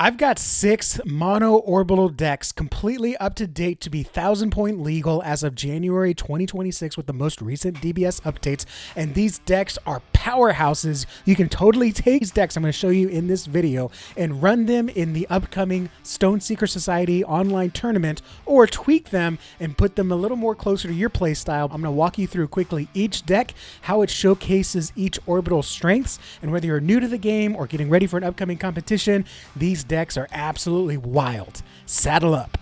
I've got 6 mono-orbital decks completely up to date to be 1,000-point legal as of January 2026 with the most recent DBS updates. And these decks are powerhouses. You can totally take these decks I'm going to show you in this video and run them in the upcoming Stoneseeker Society online tournament, or tweak them and put them a little more closer to your play style. I'm going to walk you through quickly each deck, how it showcases each orbital strengths, and whether you're new to the game or getting ready for an upcoming competition, these decks are absolutely wild. Saddle up.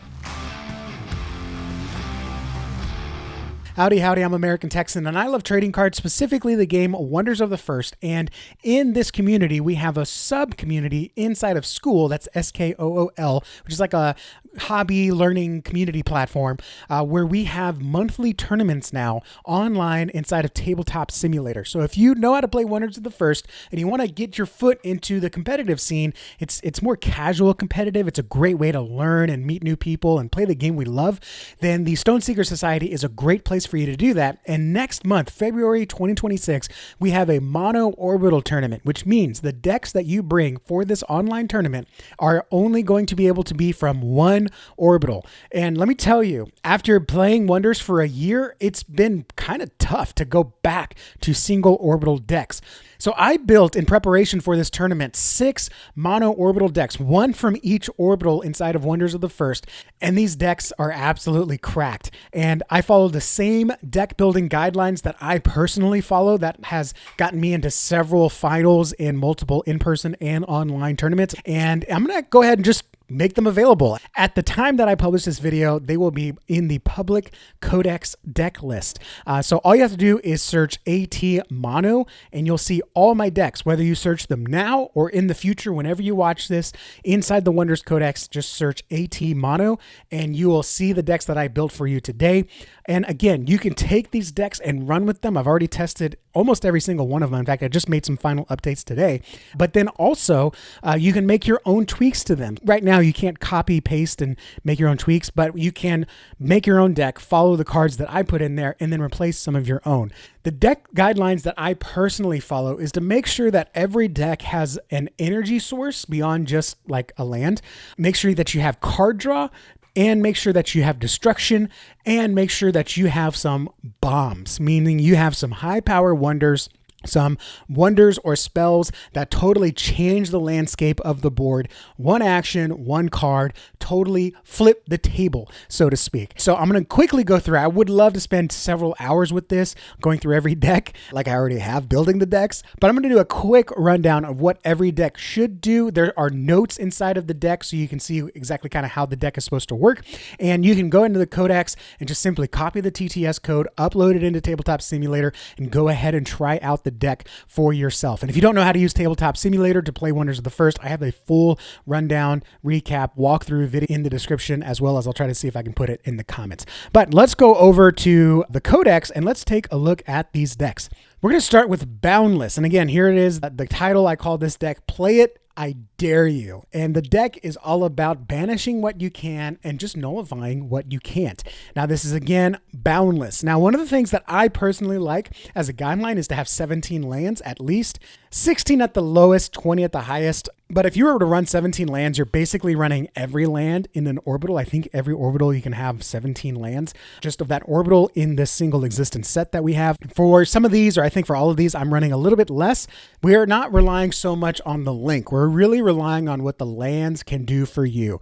Howdy, howdy, I'm American Texan, and I love trading cards, specifically the game Wonders of the First. And in this community, we have a sub-community inside of Skool, that's SKOOL, which is like a hobby learning community platform where we have monthly tournaments now online inside of Tabletop Simulator. So if you know how to play Wonders of the First and you want to get your foot into the competitive scene, it's more casual competitive. It's a great way to learn and meet new people and play the game we love. Then the Stoneseeker Society is a great place for you to do that. And next month, February 2026, we have a Mono-Orbital tournament, which means the decks that you bring for this online tournament are only going to be able to be from one orbital. And let me tell you, after playing Wonders for a year, it's been kind of tough to go back to single orbital decks. So I built, in preparation for this tournament, 6 mono-orbital decks, one from each orbital inside of Wonders of the First. And these decks are absolutely cracked. And I follow the same deck building guidelines that I personally follow that has gotten me into several finals in multiple in-person and online tournaments. And I'm going to go ahead and just make them available. At the time that I publish this video, they will be in the public Codex deck list. So all you have to do is search AT Mono and you'll see all my decks, whether you search them now or in the future, whenever you watch this. Inside the Wonders Codex, just search AT Mono and you will see the decks that I built for you today. And again, you can take these decks and run with them. I've already tested almost every single one of them. In fact, I just made some final updates today. But then also, you can make your own tweaks to them. Right now, you can't copy, paste, and make your own tweaks, but you can make your own deck, follow the cards that I put in there, and then replace some of your own. The deck guidelines that I personally follow is to make sure that every deck has an energy source beyond just like a land. Make sure that you have card draw, and make sure that you have destruction, and make sure that you have some bombs, meaning you have some high power wonders, some wonders or spells that totally change the landscape of the board. One action, one card, totally flip the table, so to speak. So I'm going to quickly go through. I would love to spend several hours with this, going through every deck like I already have, building the decks. But I'm going to do a quick rundown of what every deck should do. There are notes inside of the deck so you can see exactly kind of how the deck is supposed to work. And you can go into the Codex and just simply copy the TTS code, upload it into Tabletop Simulator, and go ahead and try out the deck for yourself. And if you don't know how to use Tabletop Simulator to play Wonders of the First, I have a full rundown, recap, walkthrough video in the description, as well as I'll try to see if I can put it in the comments. But let's go over to the Codex and let's take a look at these decks. We're going to start with Boundless. And again, here it is, the title I call this deck, Play It, I Dare You. And the deck is all about banishing what you can and just nullifying what you can't. Now, this is again Boundless. Now, one of the things that I personally like as a guideline is to have 17 lands at least, 16 at the lowest, 20 at the highest. But if you were to run 17 lands, you're basically running every land in an orbital. I think every orbital you can have 17 lands just of that orbital in this single existence set that we have. For some of these, or I think for all of these, I'm running a little bit less. We are not relying so much on the link. We're really relying on what the lands can do for you.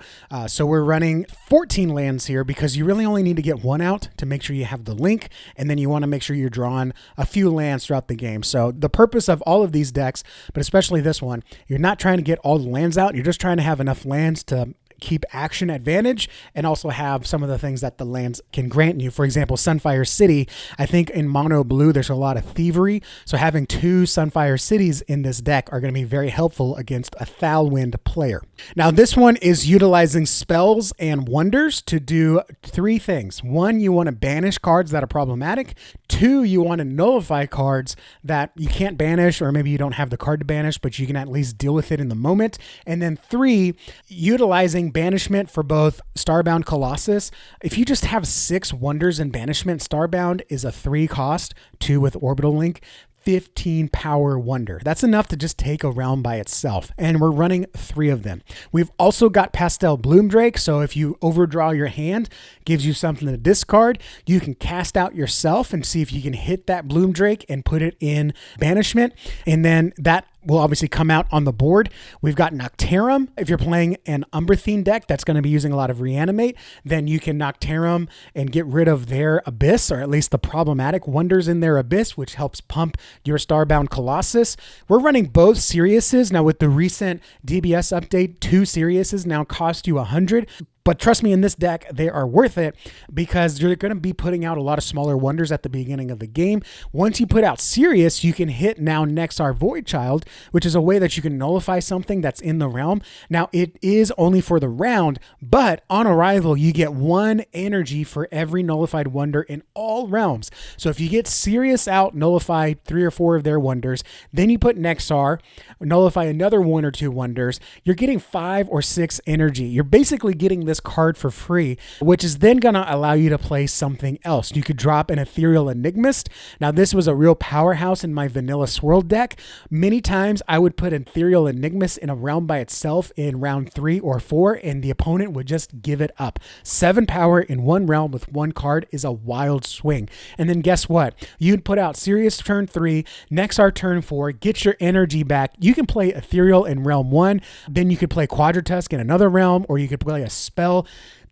So we're running 14 lands here because you really only need to get one out to make sure you have the link. And then you want to make sure you're drawing a few lands throughout the game. So the purpose of all of these decks, but especially this one, you're not trying to get all the lands out. You're just trying to have enough lands to keep action advantage and also have some of the things that the lands can grant you. For example, Sunfire City, I think in mono blue there's a lot of thievery, so having 2 Sunfire Cities in this deck are going to be very helpful against a Thalwind player. Now this one is utilizing spells and wonders to do 3 things. 1, you want to banish cards that are problematic. 2, you want to nullify cards that you can't banish, or maybe you don't have the card to banish, but you can at least deal with it in the moment. And then 3, utilizing banishment for both Starbound Colossus. If you just have 6 wonders in banishment, Starbound is a 3 cost, 2 with Orbital Link. 15 power wonder. That's enough to just take a realm by itself. And we're running 3 of them. We've also got Pastel Bloomdrake. So if you overdraw your hand, gives you something to discard. You can cast out yourself and see if you can hit that Bloomdrake and put it in banishment. And then that will obviously come out on the board. We've got Noctarum. If you're playing an Umbrathene deck that's going to be using a lot of Reanimate, then you can Noctarum and get rid of their Abyss, or at least the problematic wonders in their Abyss, which helps pump your Starbound Colossus. We're running both Siriuses. Now with the recent DBS update, 2 Siriuses now cost you 100. But trust me, in this deck, they are worth it because you're going to be putting out a lot of smaller wonders at the beginning of the game. Once you put out Sirius, you can hit now Nexar Voidchild, which is a way that you can nullify something that's in the realm. Now, it is only for the round, but on arrival, you get 1 energy for every nullified wonder in all realms. So if you get Sirius out, nullify 3 or 4 of their wonders, then you put Nexar, nullify another 1 or 2 wonders, you're getting 5 or 6 energy. You're basically getting this card for free, which is then going to allow you to play something else. You could drop an Ethereal Enigmist. Now, this was a real powerhouse in my vanilla Swirl deck. Many times I would put Ethereal Enigmist in a realm by itself in round 3 or 4, and the opponent would just give it up. 7 power in 1 realm with 1 card is a wild swing. And then guess what? You'd put out Sirius turn 3, Nexar turn 4, get your energy back. You can play Ethereal in realm 1, then you could play Quadratusk in another realm, or you could play a spell.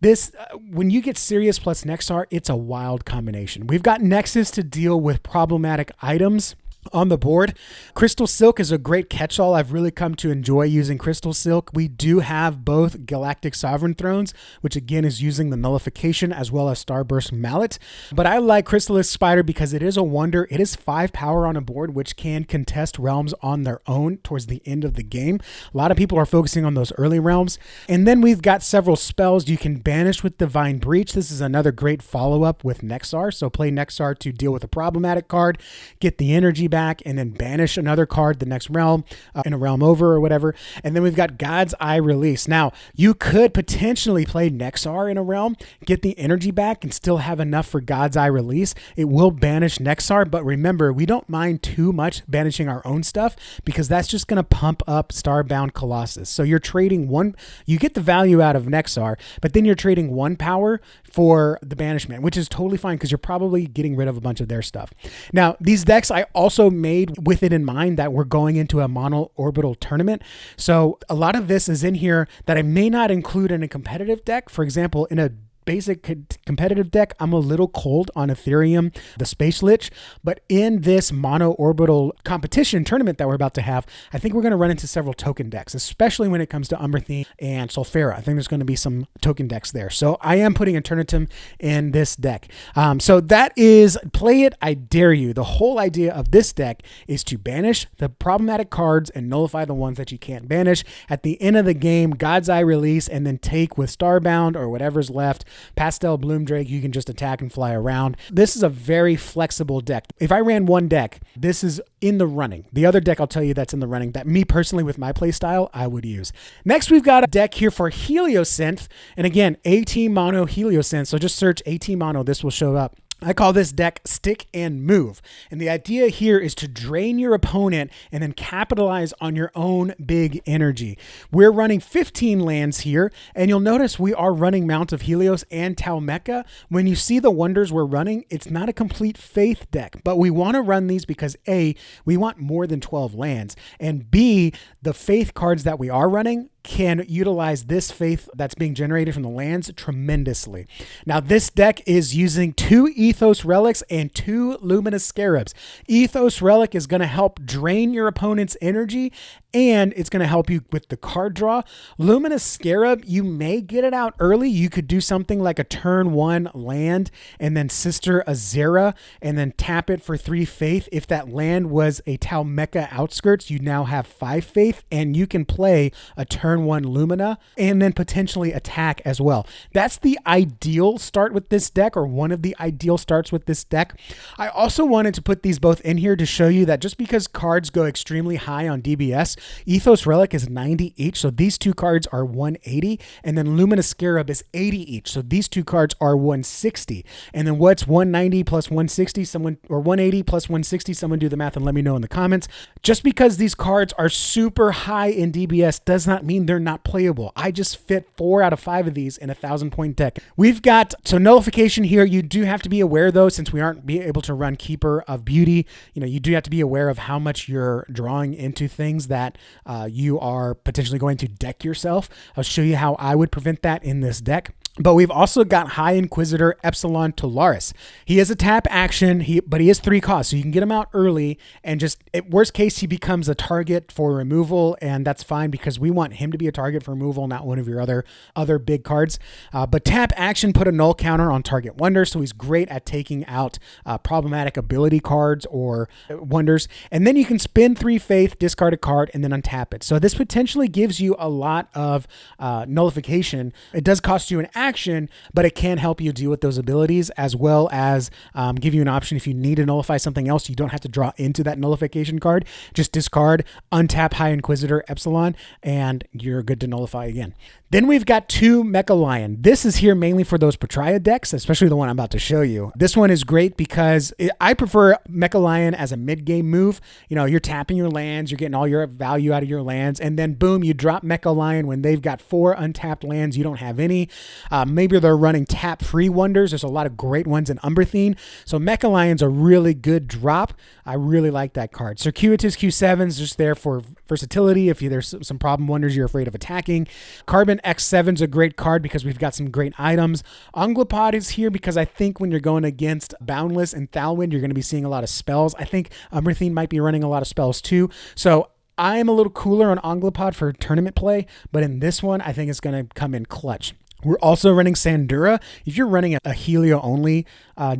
This, when you get Sirius plus Nexar, it's a wild combination. We've got Nexus to deal with problematic items on the board. Crystal Silk is a great catch-all. I've really come to enjoy using Crystal Silk. We do have both Galactic Sovereign Thrones, which again is using the nullification, as well as Starburst Mallet. But I like Crystallis Spider because it is a wonder. It is 5 power on a board, which can contest realms on their own towards the end of the game. A lot of people are focusing on those early realms. And then we've got several spells you can banish with Divine Breach. This is another great follow-up with Nexar. So play Nexar to deal with a problematic card, get the energy back, and then banish another card the next realm, in a realm over or whatever. And then we've got God's Eye Release. Now, you could potentially play Nexar in a realm, get the energy back, and still have enough for God's Eye Release. It will banish Nexar, but remember, we don't mind too much banishing our own stuff because that's just going to pump up Starbound Colossus. So you're trading 1, you get the value out of Nexar, but then you're trading 1 power for the banishment, which is totally fine because you're probably getting rid of a bunch of their stuff. Now, these decks I also made with it in mind that we're going into a Mono-Orbital tournament. So a lot of this is in here that I may not include in a competitive deck. For example, in a basic competitive deck, I'm a little cold on Ethereum, the Space Lich, but in this Mono-Orbital competition tournament that we're about to have, I think we're going to run into several token decks, especially when it comes to Umbrathene and Solfera. I think there's going to be some token decks there. So I am putting Eternatum in this deck. So that is, play it, I dare you. The whole idea of this deck is to banish the problematic cards and nullify the ones that you can't banish. At the end of the game, God's Eye Release, and then take with Starbound or whatever's left, Pastel Bloomdrake, you can just attack and fly around. This is a very flexible deck. If I ran one deck, this is in the running. The other deck I'll tell you that's in the running that me personally with my play style, I would use. Next, we've got a deck here for Heliosynth. And again, AT Mono Heliosynth. So just search AT Mono, this will show up. I call this deck Stick and Move. And the idea here is to drain your opponent and then capitalize on your own big energy. We're running 15 lands here, and you'll notice we are running Mount of Helios and Tau Mecha. When you see the wonders we're running, it's not a complete faith deck, but we want to run these because A, we want more than 12 lands, and B, the faith cards that we are running can utilize this faith that's being generated from the lands tremendously. Now, this deck is using 2 Ethos Relics and 2 Luminous Scarabs. Ethos Relic is going to help drain your opponent's energy, and it's going to help you with the card draw. Luminous Scarab, you may get it out early. You could do something like a turn 1 land and then Sister Azera and then tap it for 3 faith. If that land was a Tau Mecha outskirts, you now have 5 faith, and you can play a turn 1 Lumina and then potentially attack as well. That's the ideal start with this deck, or one of the ideal starts with this deck. I also wanted to put these both in here to show you that just because cards go extremely high on DBS Ethos Relic is 90 each, so these two cards are 180, and then Luminous Scarab is 80 each, so these two cards are 160. And then what's 190 plus 160? Someone, or 180 plus 160? Someone do the math and let me know in the comments. Just because these cards are super high in DBS does not mean they're not playable. I just fit 4 out of 5 of these in a 1,000-point deck. We've got, so nullification here, you do have to be aware though, since we aren't able to run Keeper of Beauty, you do have to be aware of how much you're drawing into things that you are potentially going to deck yourself. I'll show you how I would prevent that in this deck. But we've also got High Inquisitor Epsilon Tolaris. He is a tap action, but he is 3 costs, so you can get him out early, and just at worst case, he becomes a target for removal, and that's fine because we want him to be a target for removal, not one of your other big cards. But tap action, put a null counter on target wonder, so he's great at taking out problematic ability cards or wonders. And then you can spend 3 faith, discard a card, and then untap it. So this potentially gives you a lot of nullification. It does cost you an action, but it can help you deal with those abilities, as well as give you an option if you need to nullify something else. You don't have to draw into that nullification card. Just discard, untap High Inquisitor Epsilon, and you're good to nullify again. Then we've got 2 Mecha Lion. This is here mainly for those Petraia decks, especially the one I'm about to show you. This one is great because I prefer Mecha Lion as a mid-game move. You're tapping your lands, you're getting all your value out of your lands, and then boom, you drop Mecha Lion when they've got 4 untapped lands, you don't have any. Maybe they're running tap-free wonders. There's a lot of great ones in Umbrathene. So Mecha Lion's a really good drop. I really like that card. Circuitous Q7's just there for versatility if there's some problem wonders you're afraid of attacking. Carbon X7's a great card because we've got some great items. Onglopod is here because I think when you're going against Boundless and Thalwind, you're going to be seeing a lot of spells. I think Umbrathene might be running a lot of spells too. So I'm a little cooler on Onglopod for tournament play, but in this one, I think it's going to come in clutch. We're also running Sandura. If you're running a Helio-only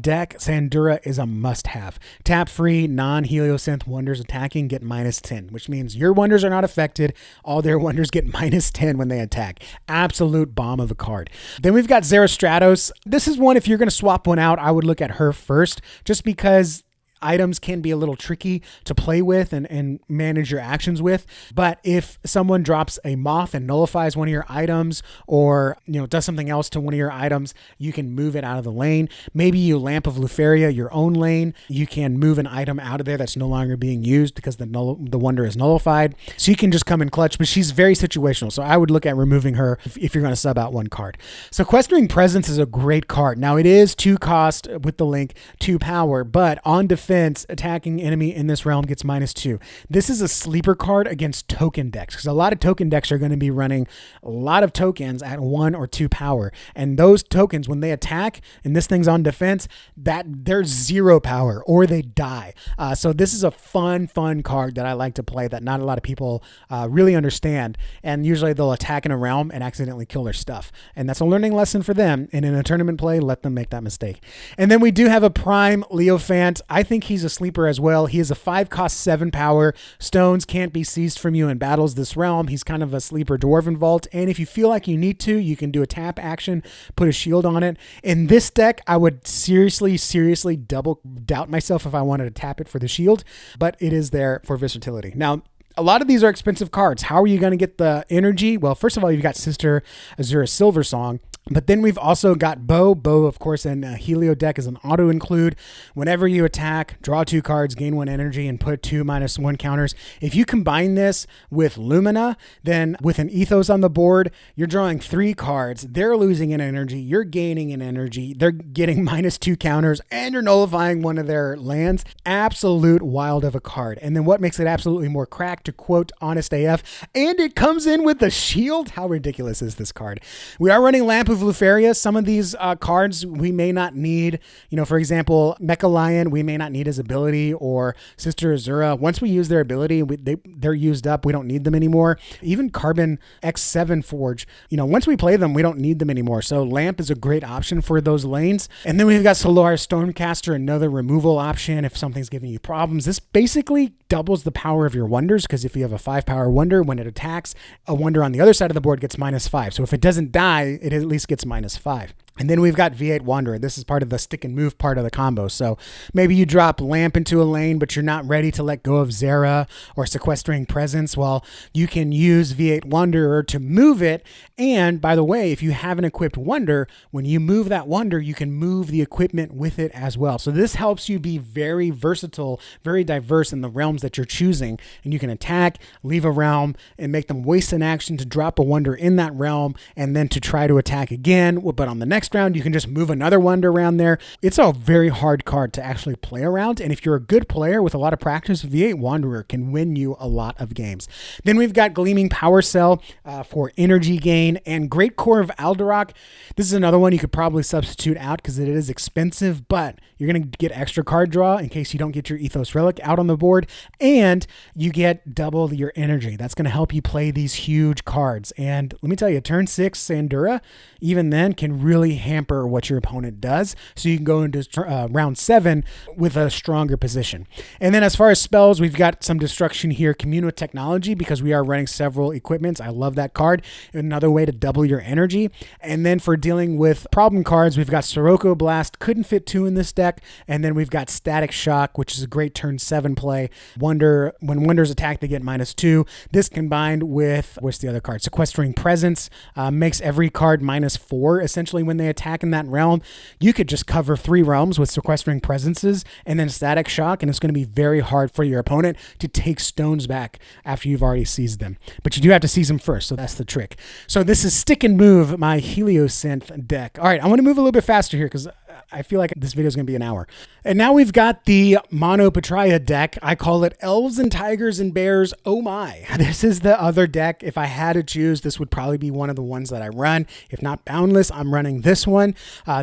deck, Sandura is a must-have. Tap-free, non-Heliosynth wonders attacking get -10, which means your wonders are not affected. All their wonders get -10 when they attack. Absolute bomb of a card. Then we've got Zerastratos. This is one, if you're going to swap one out, I would look at her first, just because items can be a little tricky to play with and manage your actions with. But if someone drops a moth and nullifies one of your items, or does something else to one of your items, you can move it out of the lane. Maybe you Lamp of Luferia your own lane. You can move an item out of there that's no longer being used because the wonder is nullified. So you can just come in clutch, but she's very situational. So I would look at removing her if you're going to sub out one card. Sequestering Presence is a great card. Now it is 2 cost with the link, 2 power, but on defense, attacking enemy in this realm gets -2. This is a sleeper card against token decks, because a lot of token decks are going to be running a lot of tokens at 1 or 2 power, and those tokens, when they attack and this thing's on defense, that they're 0 power or they die. So this is a fun card that I like to play that not a lot of people really understand, and usually they'll attack in a realm and accidentally kill their stuff, and that's a learning lesson for them. And in a tournament play, let them make that mistake. And then we do have a Prime Leofant. I think he's a sleeper as well. He is a 5 cost 7 power. Stones can't be seized from you in battles this realm. He's kind of a sleeper Dwarven Vault. And if you feel like you need to, you can do a tap action, put a shield on it. In this deck, I would seriously double doubt myself if I wanted to tap it for the shield, but it is there for versatility. Now, a lot of these are expensive cards. How are you going to get the energy? Well, first of all, you've got Sister Azura Silversong. But then we've also got Bow. Bow, of course, in a Helio deck is an auto include. Whenever you attack, draw 2 cards, gain 1 energy, and put 2 -1 counters. If you combine this with Lumina, then with an Ethos on the board, you're drawing 3 cards. They're losing an energy. You're gaining an energy. They're getting -2 counters, and you're nullifying one of their lands. Absolute wild of a card. And then what makes it absolutely more cracked, to quote Honest AF, and it comes in with a shield? How ridiculous is this card? We are running Lamp of Luferia. Some of these cards we may not need. For example, Mecha Lion, we may not need his ability, or Sister Azura. Once we use their ability, they're used up. We don't need them anymore. Even Carbon X7 Forge, once we play them, we don't need them anymore. So Lamp is a great option for those lanes. And then we've got Solaris Stormcaster, another removal option if something's giving you problems. This basically doubles the power of your wonders, because if you have a 5 power wonder, when it attacks, a wonder on the other side of the board gets -5. So if it doesn't die, it at least gets -5. And then we've got V8 Wanderer. This is part of the stick and move part of the combo. So maybe you drop Lamp into a lane, but you're not ready to let go of Zera or Sequestering Presence. Well, you can use V8 Wanderer to move it. And by the way, if you have an equipped Wonder, when you move that Wonder, you can move the equipment with it as well. So this helps you be very versatile, very diverse in the realms that you're choosing. And you can attack, leave a realm, and make them waste an action to drop a Wonder in that realm, and then to try to attack again. But on the next round, you can just move another Wonder around there. It's a very hard card to actually play around, and if you're a good player with a lot of practice, V8 Wanderer can win you a lot of games. Then we've got Gleaming Power Cell for energy gain, and Great Core of Alderac. This is another one you could probably substitute out because it is expensive, but you're going to get extra card draw in case you don't get your Ethos Relic out on the board, and you get double your energy. That's going to help you play these huge cards. And let me tell you, turn 6 Sandura, even then, can really hamper what your opponent does. So you can go into round 7 with a stronger position. And then as far as spells, we've got some destruction here. Commune with Technology, because we are running several equipments. I love that card. Another way to double your energy. And then for dealing with problem cards, we've got Sirocco Blast. Couldn't fit 2 in this deck. And then we've got Static Shock, which is a great turn 7 play. Wonder, when Wonders attack, they get -2. This combined with, what's the other card? Sequestering Presence, makes every card -4 essentially when they attack in that realm. You could just cover 3 realms with Sequestering Presences and then Static Shock, and it's going to be very hard for your opponent to take stones back after you've already seized them. But you do have to seize them first, so that's the trick. So this is Stick and Move, my Heliosynth deck. All right, I want to move a little bit faster here because I feel like this video is going to be an hour. And now we've got the Mono Petraia deck. I call it Elves and Tigers and Bears. Oh my. This is the other deck. If I had to choose, this would probably be one of the ones that I run. If not Boundless, I'm running this one.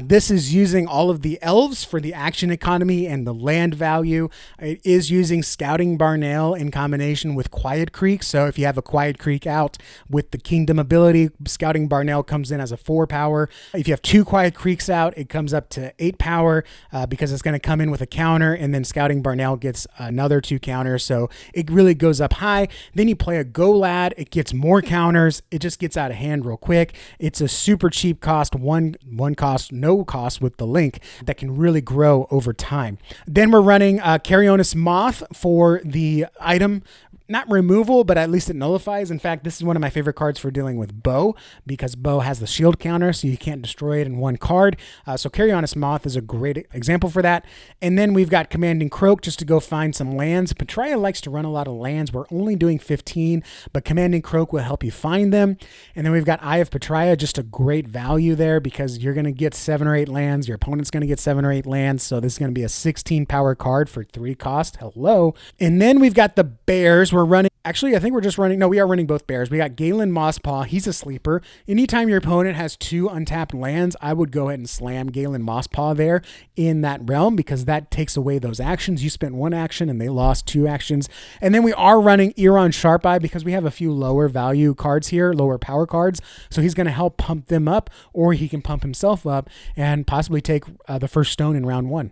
This is using all of the elves for the action economy and the land value. It is using Scouting Barnail in combination with Quiet Creek. So if you have a Quiet Creek out with the Kingdom ability, Scouting Barnail comes in as a 4 power. If you have 2 Quiet Creeks out, it comes up to 8 power because it's going to come in with a counter, and then Scouting Barnail gets another 2 counters, so it really goes up high. Then you play a Go Lad, it gets more counters, it just gets out of hand real quick. It's a super cheap cost, one cost, no cost with the link that can really grow over time. Then we're running Carionis Moth for the item, not removal, but at least it nullifies. In fact, this is one of my favorite cards for dealing with Bow, because Bow has the shield counter, so you can't destroy it in 1 card. So Carionis Moth is a great example for that. And then we've got Commanding Croak just to go find some lands. Petraia likes to run a lot of lands. We're only doing 15, but Commanding Croak will help you find them. And then we've got Eye of Petraia, just a great value there because you're going to get 7 or 8 lands. Your opponent's going to get 7 or 8 lands. So this is going to be a 16 power card for 3 cost. Hello. And then we've got the Bears. We're running, actually, I think we're just running, no, we are running both Bears. We got Galen Mosspaw. He's a sleeper. Anytime your opponent has 2 untapped lands, I would go ahead and slam Galen Mosspaw there in that realm because that takes away those actions. You spent 1 action and they lost 2 actions. And then we are running Iron Sharpeye because we have a few lower value cards here, lower power cards. So he's going to help pump them up, or he can pump himself up and possibly take the first stone in round 1.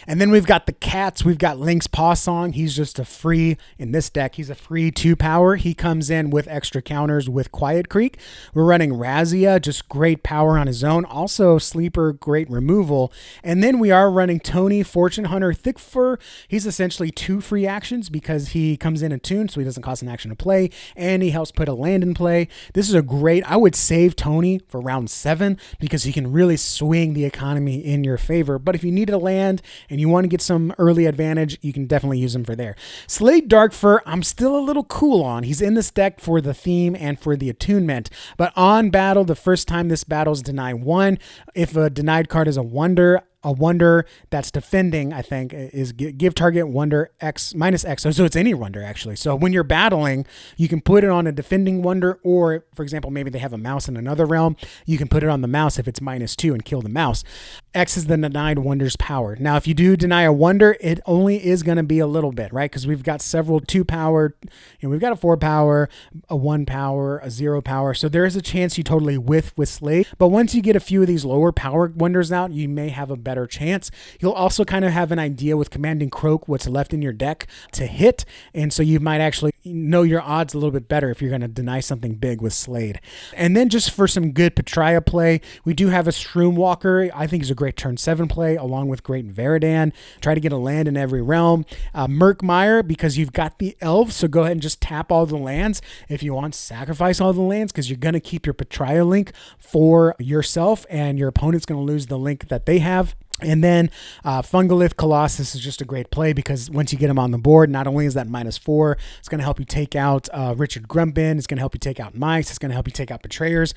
And then we've got the cats. We've got Link's Paw Song. He's just a free, in this deck, he's a free 2 power. He comes in with extra counters with Quiet Creek. We're running Razia, just great power on his own. Also sleeper, great removal. And then we are running Tony, Fortune Hunter, Thick Fur. He's essentially 2 free actions because he comes in attuned, so he doesn't cost an action to play, and he helps put a land in play. This is a great, I would save Tony for round 7 because he can really swing the economy in your favor. But if you need a land and you want to get some early advantage, you can definitely use him for there. Slade Darkfur, I'm still a little cool on. He's in this deck for the theme and for the attunement, but on battle, the first time this battle's deny 1. If a denied card is a wonder that's defending, I think, is give target wonder X -X. So it's any wonder, actually. So when you're battling, you can put it on a defending wonder, or, for example, maybe they have a mouse in another realm. You can put it on the mouse if it's -2 and kill the mouse. X is the denied wonder's power. Now, if you do deny a wonder, it only is going to be a little bit, right? Because we've got several 2 power, we've got a 4 power, a 1 power, a 0 power. So there is a chance you totally whiff with Slade. But once you get a few of these lower power wonders out, you may have a better chance. You'll also kind of have an idea with Commanding Croak what's left in your deck to hit, and so you might actually know your odds a little bit better if you're going to deny something big with Slade. And then just for some good Petraia play, we do have a Shroomwalker. I think is a great turn 7 play, along with great Veridan. Try to get a land in every realm. Murkmire, because you've got the elves, so go ahead and just tap all the lands. If you want, sacrifice all the lands, because you're going to keep your Petraia link for yourself, and your opponent's going to lose the link that they have. And then Fungalith Colossus is just a great play, because once you get him on the board, not only is that -4, it's going to help you take out Richard Grumpin, it's going to help you take out Mice, it's going to help you take out Betrayers.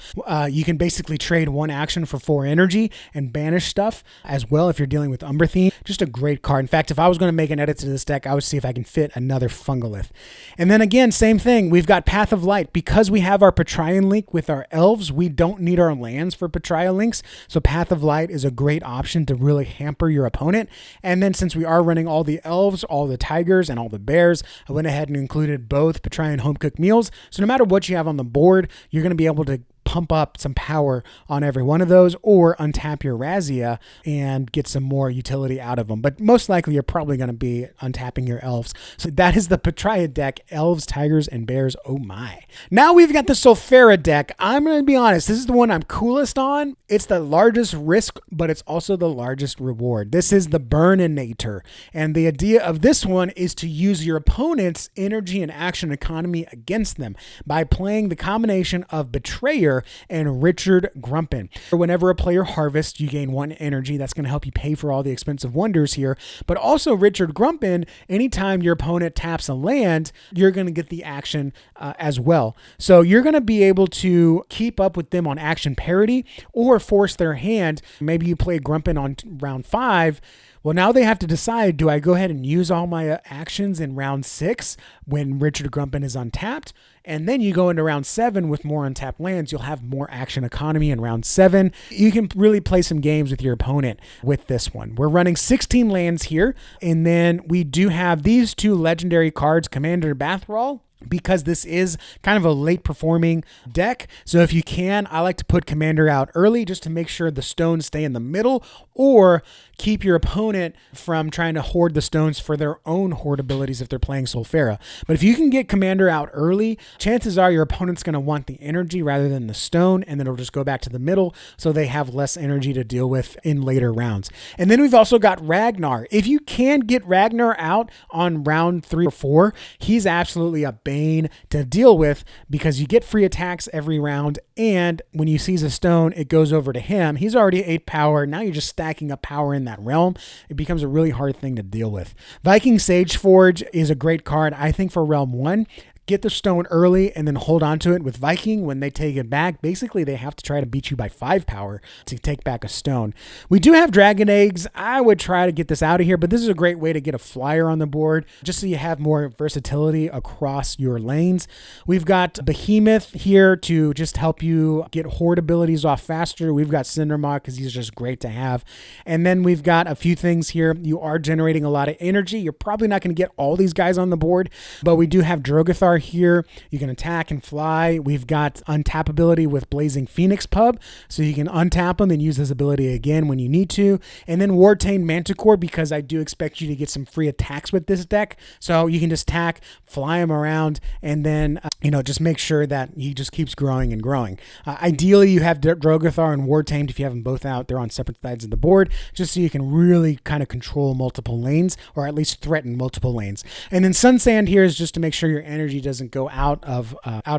You can basically trade 1 action for 4 energy and banish stuff as well if you're dealing with Umbrathene. Just a great card. In fact, if I was going to make an edit to this deck, I would see if I can fit another Fungalith. And then again, same thing. We've got Path of Light. Because we have our Petraian link with our elves, we don't need our lands for Petraia links. So Path of Light is a great option to really hamper your opponent. And then since we are running all the elves, all the tigers, and all the bears, I went ahead and included both Petraian home cooked meals. So no matter what you have on the board, you're going to be able to pump up some power on every one of those, or untap your Razia and get some more utility out of them. But most likely you're probably going to be untapping your elves. So that is the Petraia deck, elves, tigers, and bears. Oh my. Now we've got the Solfera deck. I'm going to be honest, this is the one I'm coolest on. It's the largest risk, but it's also the largest reward. This is the Burninator. And the idea of this one is to use your opponent's energy and action economy against them by playing the combination of Betrayer and Richard Grumpin. Whenever a player harvests, you gain 1 energy. That's going to help you pay for all the expensive wonders here. But also Richard Grumpin, anytime your opponent taps a land, you're going to get the action as well. So you're going to be able to keep up with them on action parity or force their hand. Maybe you play Grumpin on round 5. Well, now they have to decide, do I go ahead and use all my actions in round 6 when Richard Grumpin is untapped? And then you go into round 7 with more untapped lands. You'll have more action economy in round 7. You can really play some games with your opponent with this one. We're running 16 lands here. And then we do have these 2 legendary cards, Commander Bathrall, because this is kind of a late performing deck. So if you can, I like to put Commander out early just to make sure the stones stay in the middle, or keep your opponent from trying to hoard the stones for their own hoard abilities if they're playing Solfera. But if you can get Commander out early, chances are your opponent's going to want the energy rather than the stone, and then it'll just go back to the middle so they have less energy to deal with in later rounds. And then we've also got Ragnar. If you can get Ragnar out on round 3 or 4, he's absolutely a bane to deal with, because you get free attacks every round, and when you seize a stone, it goes over to him. He's already 8 power. Now you're just stacking up power in that realm. It becomes a really hard thing to deal with. Viking Sageforge is a great card, I think, for realm 1. Get the stone early and then hold on to it. With Viking, when they take it back, basically they have to try to beat you by 5 power to take back a stone. We do have Dragon Eggs. I would try to get this out of here, but this is a great way to get a flyer on the board just so you have more versatility across your lanes. We've got Behemoth here to just help you get horde abilities off faster. We've got Cindermaw because he's just great to have. And then we've got a few things here. You are generating a lot of energy. You're probably not going to get all these guys on the board, but we do have Drogothar here. You can attack and fly. We've got untappability with Blazing Phoenix Pub, so you can untap him and use his ability again when you need to. And then Wartained Manticore, because I do expect you to get some free attacks with this deck, so you can just attack, fly him around, and then just make sure that he just keeps growing and growing. Ideally, you have Drogothar and Wartained. If you have them both out, they're on separate sides of the board, just so you can really kind of control multiple lanes, or at least threaten multiple lanes. And then Sunsand here is just to make sure your energy doesn't go out of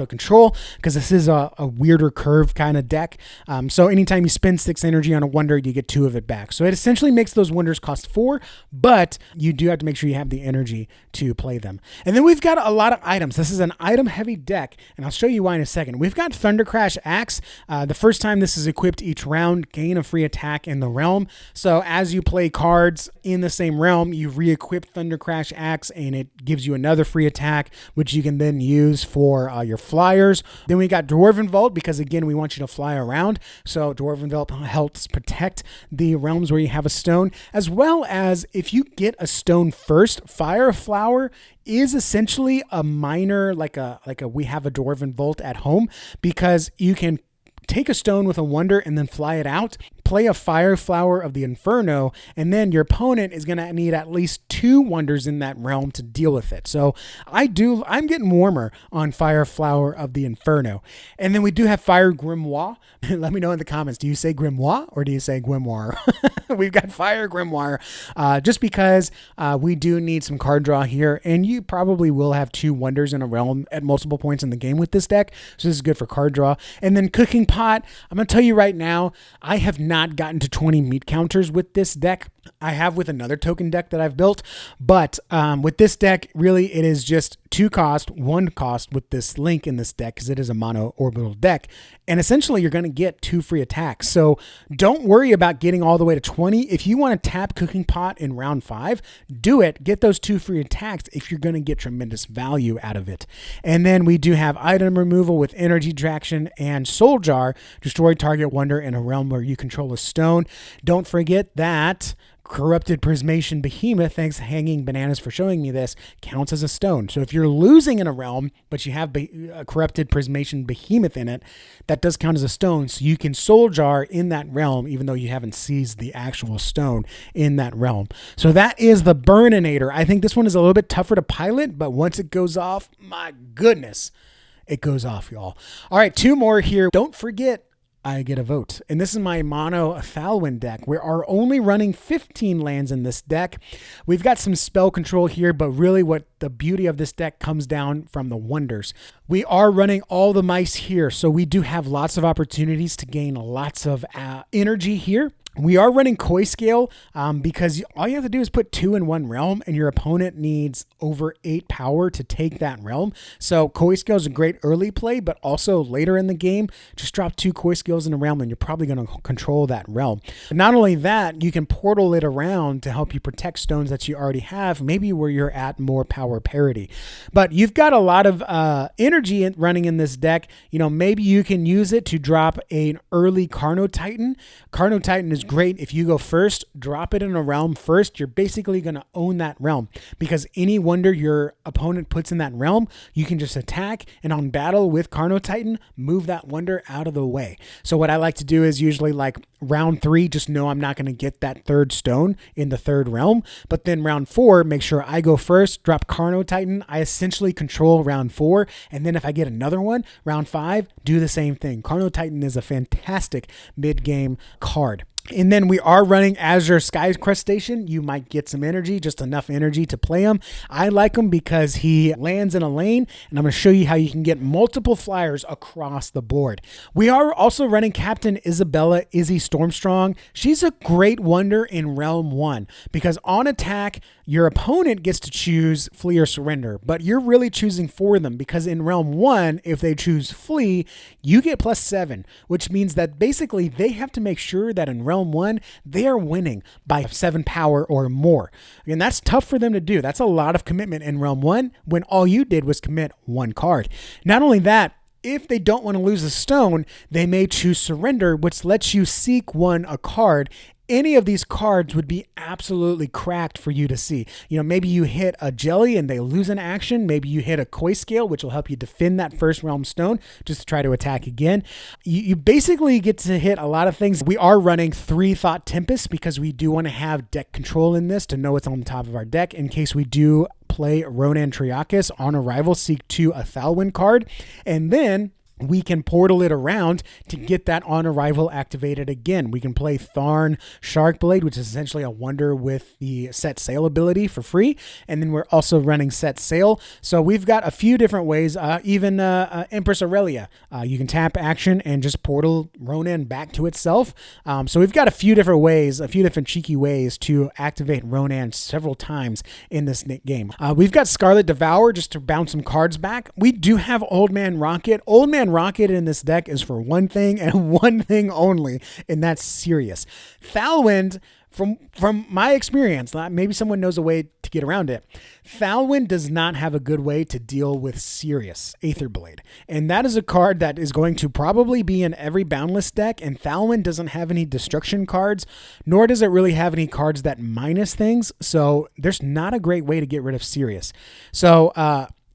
control, because this is a weirder curve kind of deck. So anytime you spend 6 energy on a wonder, you get 2 of it back. So it essentially makes those wonders cost 4, but you do have to make sure you have the energy to play them. And then we've got a lot of items. This is an item heavy deck, and I'll show you why in a second. We've got Thundercrash Axe. The first time this is equipped each round, gain a free attack in the realm. So as you play cards in the same realm, you re-equip Thundercrash Axe, and it gives you another free attack, which you can then use for your flyers. Then we got Dwarven Vault, because again, we want you to fly around. So Dwarven Vault helps protect the realms where you have a stone, as well as if you get a stone first, Fire Flower is essentially a minor, like a we have a Dwarven Vault at home, because you can take a stone with a wonder and then fly it out. play a Fire Flower of the Inferno, and then your opponent is going to need at least 2 wonders in that realm to deal with it. So I'm getting warmer on Fire Flower of the Inferno. And then we do have Fire Grimoire. Let me know in the comments, do you say Grimoire or do you say Grimoire? We've got Fire Grimoire just because we do need some card draw here, and you probably will have 2 wonders in a realm at multiple points in the game with this deck. So this is good for card draw. And then Cooking Pot, I'm going to tell you right now, I have not gotten to 20 meat counters with this deck. I have with another token deck that I've built, but with this deck, really it is just 2 cost, 1 cost with this link in this deck because it is a Mono-Orbital deck. And essentially you're going to get 2 free attacks. So don't worry about getting all the way to 20. If you want to tap Cooking Pot in round 5, do it. Get those 2 free attacks if you're going to get tremendous value out of it. And then we do have item removal with Energy Traction and Soul Jar. Destroy target wonder in a realm where you control a stone. Don't forget that Corrupted Prismation Behemoth, thanks Hanging Bananas for showing me this, counts as a stone. So if you're losing in a realm, but you have a Corrupted Prismation Behemoth in it, that does count as a stone. So you can Soul Jar in that realm, even though you haven't seized the actual stone in that realm. So that is the Burninator. I think this one is a little bit tougher to pilot, but once it goes off, my goodness, it goes off, y'all. All right, 2 more here. Don't forget, I get a vote. And this is my mono Thalwind deck. We are only running 15 lands in this deck. We've got some spell control here, but really what the beauty of this deck comes down from the wonders. We are running all the mice here, so we do have lots of opportunities to gain lots of energy here. We are running Koi Scale because all you have to do is put 2 in one realm and your opponent needs over 8 power to take that realm. So Koi Scale is a great early play, but also later in the game, just drop 2 Koi Scales in a realm and you're probably going to control that realm. Not only that, you can portal it around to help you protect stones that you already have, maybe where you're at more power parity. But you've got a lot of energy running in this deck. You know, maybe you can use it to drop an early Carno Titan. Carno Titan is great. If you go first, drop it in a realm first, you're basically going to own that realm because any wonder your opponent puts in that realm, you can just attack and on battle with Carno Titan, move that wonder out of the way. So what I like to do is usually like round 3, just know I'm not going to get that 3rd stone in the 3rd realm. But then round 4, make sure I go first, drop Carno Titan. I essentially control round 4. And then if I get another one, round 5, do the same thing. Carno Titan is a fantastic mid-game card. And then we are running Azure Sky Crustacean. You might get some energy, just enough energy to play him. I like him because he lands in a lane, and I'm going to show you how you can get multiple flyers across the board. We are also running Captain Isabella Izzy Stormstrong. She's a great wonder in Realm 1 because on attack, your opponent gets to choose Flee or Surrender, but you're really choosing for them because in Realm 1, if they choose Flee, you get +7, which means that basically they have to make sure that in Realm 1, they are winning by 7 power or more. And that's tough for them to do. That's a lot of commitment in Realm 1 when all you did was commit 1 card. Not only that, if they don't want to lose a stone, they may choose Surrender, which lets you seek a card. Any of these cards would be absolutely cracked for you to see. You know, maybe you hit a Jelly and they lose an action. Maybe you hit a Koi Scale, which will help you defend that first realm stone just to try to attack again. You basically get to hit a lot of things. We are running 3 Thought Tempest because we do want to have deck control in this to know what's on the top of our deck in case we do play Ronan Triakis on arrival, seek 2 a Thalwind card, and then we can portal it around to get that on arrival activated again. We can play Tharn Sharkblade, which is essentially a wonder with the Set Sail ability for free. And then we're also running Set Sail. So we've got a few different ways, even Empress Aurelia. You can tap action and just portal Ronan back to itself. So we've got a few different ways, a few different cheeky ways to activate Ronan several times in this game. We've got Scarlet Devour just to bounce some cards back. We do have Old Man Rocket. Old Man Rocket in this deck is for one thing and one thing only, and that's Sirius. Thalwind, from my experience, maybe someone knows a way to get around it. Thalwind does not have a good way to deal with Sirius, Aetherblade. And that is a card that is going to probably be in every Boundless deck, and Thalwind doesn't have any destruction cards, nor does it really have any cards that minus things, so there's not a great way to get rid of Sirius. So,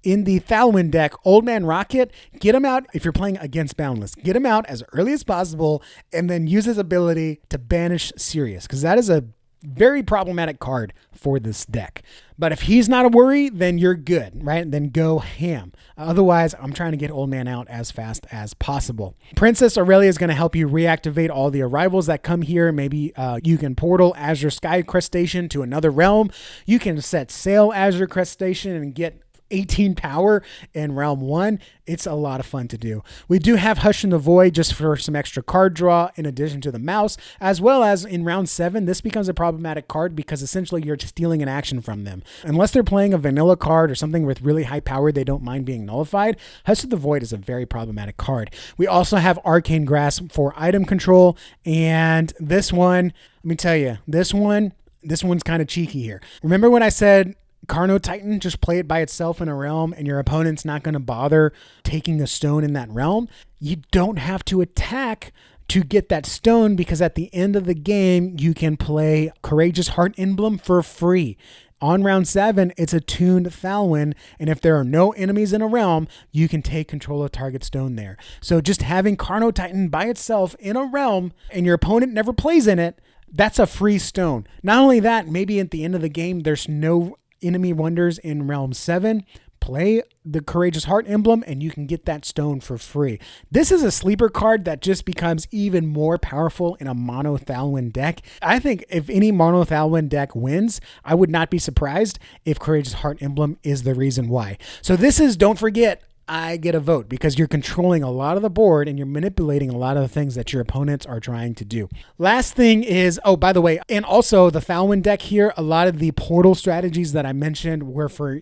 In the Thalwind deck, Old Man Rocket, get him out if you're playing against Boundless. Get him out as early as possible and then use his ability to banish Sirius, because that is a very problematic card for this deck. But if he's not a worry, then you're good, right? Then go ham. Otherwise, I'm trying to get Old Man out as fast as possible. Princess Aurelia is going to help you reactivate all the arrivals that come here. Maybe you can portal Azure Sky Crest Station to another realm. You can set sail Azure Crest Station and get 18 power in realm 1. It's a lot of fun to do. We do have Hush in the Void just for some extra card draw in addition to the mouse, as well as in round 7, this becomes a problematic card because essentially you're stealing an action from them. Unless they're playing a vanilla card or something with really high power they don't mind being nullified, Hush in the Void is a very problematic card. We also have Arcane Grasp for item control, and this one, let me tell you, this one's kind of cheeky here. Remember when I said Carno Titan, just play it by itself in a realm and your opponent's not going to bother taking a stone in that realm? You don't have to attack to get that stone, because at the end of the game, you can play Courageous Heart Emblem for free. On round 7, it's a tuned Thalwind, and if there are no enemies in a realm, you can take control of target stone there. So just having Carno Titan by itself in a realm and your opponent never plays in it, that's a free stone. Not only that, maybe at the end of the game, there's no enemy wonders in realm 7, play the Courageous Heart Emblem and you can get that stone for free. This is a sleeper card that just becomes even more powerful in a mono Thalwind deck. I think if any mono Thalwind deck wins, I would not be surprised if Courageous Heart Emblem is the reason why. So this is, don't forget, I get a vote, because you're controlling a lot of the board and you're manipulating a lot of the things that your opponents are trying to do. Last thing is, oh, by the way, and also the Thalwind deck here, a lot of the portal strategies that I mentioned were for,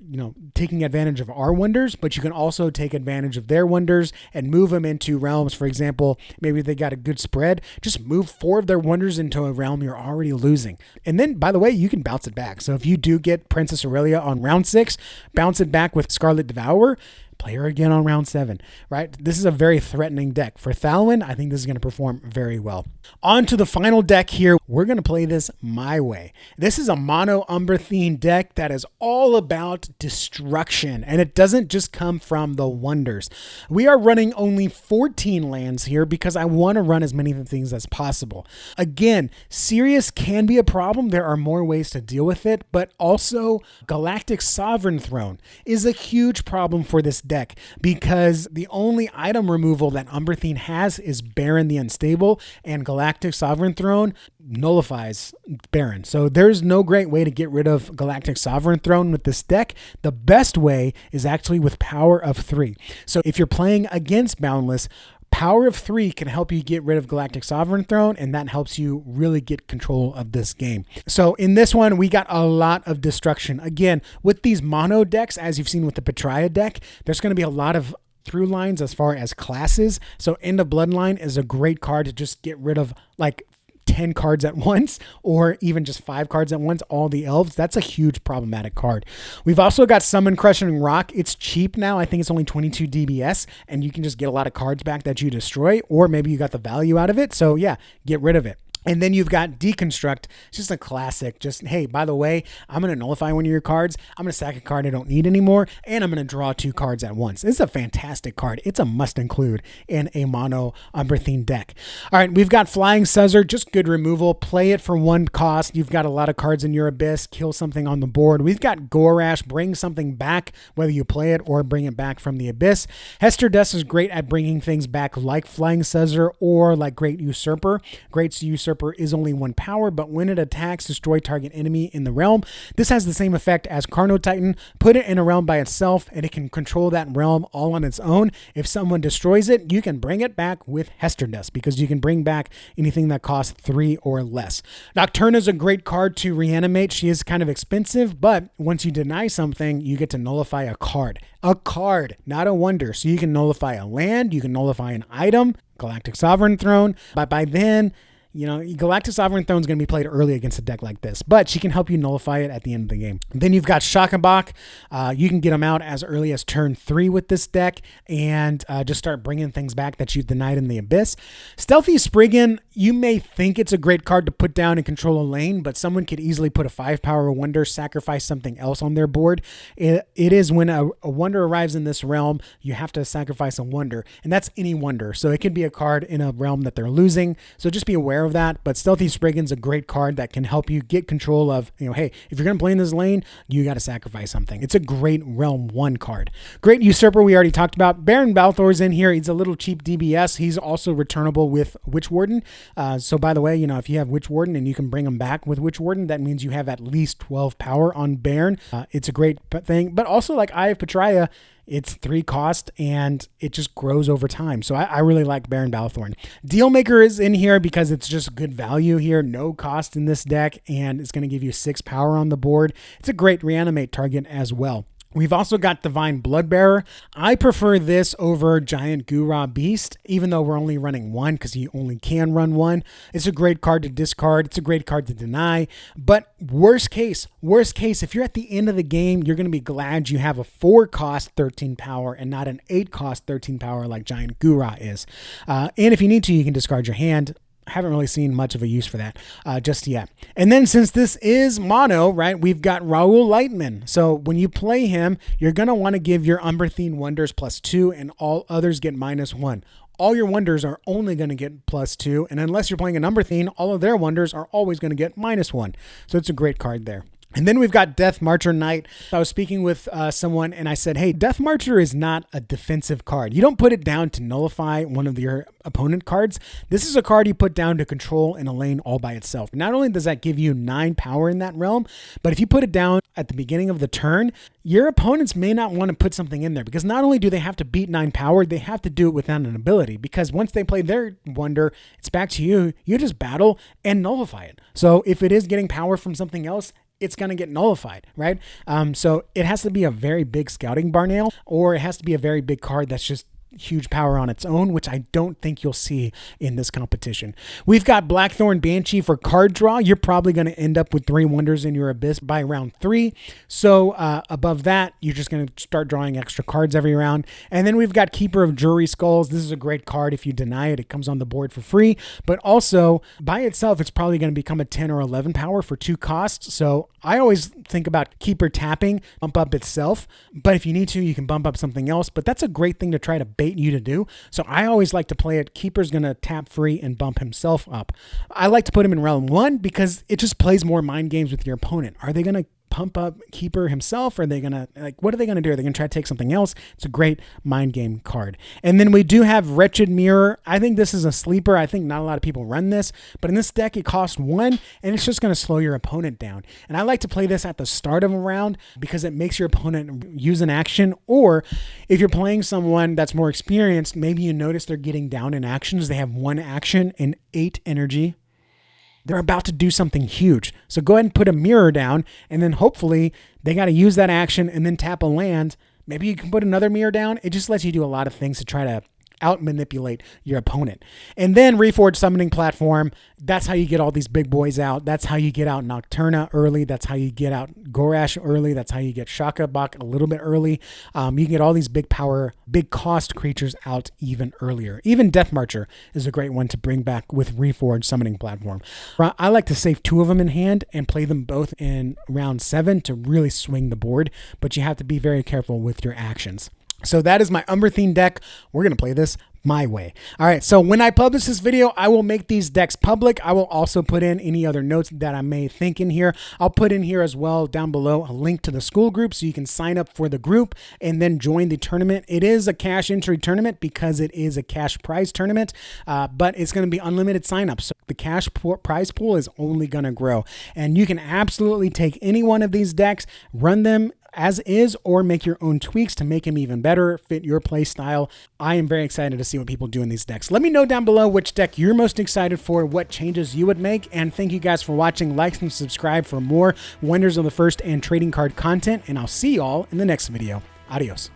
taking advantage of our wonders, but you can also take advantage of their wonders and move them into realms. For example, maybe they got a good spread, just move 4 of their wonders into a realm you're already losing. And then, by the way, you can bounce it back. So if you do get Princess Aurelia on round 6, bounce it back with Scarlet Devourer, play her again on round 7, right? This is a very threatening deck. For Thalwind, I think this is going to perform very well. On to the final deck here. We're going to play this my way. This is a mono Umbrathene deck that is all about destruction, and it doesn't just come from the wonders. We are running only 14 lands here because I want to run as many things as possible. Again, Sirius can be a problem. There are more ways to deal with it, but also Galactic Sovereign Throne is a huge problem for this deck, because the only item removal that Umbrathene has is Baron the Unstable, and Galactic Sovereign Throne nullifies Baron. So there's no great way to get rid of Galactic Sovereign Throne with this deck. The best way is actually with Power of 3. So if you're playing against Boundless, Power of 3 can help you get rid of Galactic Sovereign Throne, and that helps you really get control of this game. So in this one, we got a lot of destruction. Again, with these mono decks, as you've seen with the Petraia deck, there's going to be a lot of through lines as far as classes. So End of Bloodline is a great card to just get rid of like 10 cards at once, or even just 5 cards at once, all the elves. That's a huge problematic card. We've also got Summon Crushing Rock. It's cheap now. I think it's only 22 DBS, and you can just get a lot of cards back that you destroy, or maybe you got the value out of it. So yeah, get rid of it. And then you've got Deconstruct. It's just a classic. Just, hey, by the way, I'm going to nullify one of your cards. I'm going to sack a card I don't need anymore, and I'm going to draw 2 cards at once. This is a fantastic card. It's a must include in a mono Umbrathene deck. All right, we've got Flying Scuzzer, just good removal. Play it for 1 cost. You've got a lot of cards in your Abyss. Kill something on the board. We've got Gorash. Bring something back, whether you play it or bring it back from the Abyss. Hester Dust is great at bringing things back like Flying Scuzzer or like Great Usurper. Great Usurper is only 1 power, but when it attacks, destroy target enemy in the realm. This has the same effect as Carno Titan. Put it in a realm by itself, and it can control that realm all on its own. If someone destroys it, you can bring it back with Hester Dust, because you can bring back anything that costs 3 or less. Nocturna is a great card to reanimate. She is kind of expensive, but once you deny something, you get to nullify a card. A card, not a wonder. So you can nullify a land, you can nullify an item, Galactic Sovereign Throne, but by then, Galactic Sovereign Throne is going to be played early against a deck like this, but she can help you nullify it at the end of the game. Then you've got Shakabak. You can get them out as early as turn 3 with this deck and just start bringing things back that you've denied in the Abyss. Stealthy Spriggan, you may think it's a great card to put down and control a lane, but someone could easily put a 5-power wonder, sacrifice something else on their board. It is when a wonder arrives in this realm, you have to sacrifice a wonder, and that's any wonder. So it could be a card in a realm that they're losing. So just be aware of that. But Stealthy Spriggan's a great card that can help you get control of, hey, if you're going to play in this lane, you got to sacrifice something. It's a great realm 1 card. Great Usurper, we already talked about. Baron Balthor's in here. He's a little cheap DBS. He's also returnable with Witch Warden. So by the way, if you have Witch Warden and you can bring him back with Witch Warden, that means you have at least 12 power on Baron. It's a great thing. But also, like Eye of Petraia, it's 3 cost and it just grows over time. So I really like Baron Balthorn. Dealmaker is in here because it's just good value here. No cost in this deck, and it's going to give you 6 power on the board. It's a great reanimate target as well. We've also got Divine Bloodbearer. I prefer this over Giant Gura Beast, even though we're only running 1 because you only can run 1. It's a great card to discard. It's a great card to deny. But worst case, if you're at the end of the game, you're going to be glad you have a 4-cost 13 power and not an 8-cost 13 power like Giant Gura is. And if you need to, you can discard your hand. I haven't really seen much of a use for that just yet. And then since this is mono, right, we've got Raoul Lightman. So when you play him, you're going to want to give your Umbrathene wonders +2 and all others get -1. All your wonders are only going to get +2. And unless you're playing an Umbrathene, all of their wonders are always going to get -1. So it's a great card there. And then we've got Death Marcher Knight. I was speaking with someone and I said, hey, Death Marcher is not a defensive card. You don't put it down to nullify one of your opponent cards. This is a card you put down to control in a lane all by itself. Not only does that give you 9 power in that realm, but if you put it down at the beginning of the turn, your opponents may not want to put something in there because not only do they have to beat 9 power, they have to do it without an ability, because once they play their wonder, it's back to you. You just battle and nullify it. So if it is getting power from something else, it's going to get nullified, right? So it has to be a very big Scouting Barnail, or it has to be a very big card that's just huge power on its own, which I don't think you'll see in this competition. We've got Blackthorn Banshee for card draw. You're probably going to end up with 3 wonders in your Abyss by round 3. So above that, you're just going to start drawing extra cards every round. And then we've got Keeper of Jury Skulls. This is a great card. If you deny it, it comes on the board for free. But also, by itself, it's probably going to become a 10 or 11 power for 2 costs. So I always think about Keeper tapping, bump up itself. But if you need to, you can bump up something else. But that's a great thing to try to bait you to do. So I always like to play it. Keeper's going to tap free and bump himself up. I like to put him in realm 1 because it just plays more mind games with your opponent. Are they going to pump up Keeper himself? Or are they going to, what are they going to do? Are they going to try to take something else? It's a great mind game card. And then we do have Wretched Mirror. I think this is a sleeper. I think not a lot of people run this, but in this deck, it costs 1 and it's just going to slow your opponent down. And I like to play this at the start of a round because it makes your opponent use an action. Or if you're playing someone that's more experienced, maybe you notice they're getting down in actions. They have 1 action and 8 energy. They're about to do something huge. So go ahead and put a mirror down, and then hopefully they got to use that action and then tap a land. Maybe you can put another mirror down. It just lets you do a lot of things to try to out-manipulate your opponent. And then Reforged Summoning Platform. That's how you get all these big boys out. That's how you get out Nocturna early. That's how you get out Gorash early. That's how you get Shakabak a little bit early. You can get all these big power, big cost creatures out even earlier. Even Death Marcher is a great one to bring back with Reforged Summoning Platform. I like to save 2 of them in hand and play them both in round 7 to really swing the board, but you have to be very careful with your actions. So that is my Umbrathene deck. We're going to play this my way. All right, so when I publish this video, I will make these decks public. I will also put in any other notes that I may think in here. I'll put in here as well down below a link to the school group so you can sign up for the group and then join the tournament. It is a cash entry tournament because it is a cash prize tournament, but it's going to be unlimited signups. So the cash prize pool is only going to grow, and you can absolutely take any one of these decks, run them as is, or make your own tweaks to make them even better, fit your play style. I am very excited to see what people do in these decks. Let me know down below which deck you're most excited for, what changes you would make, and thank you guys for watching. Like and subscribe for more Wonders of the First and trading card content, and I'll see y'all in the next video. Adios.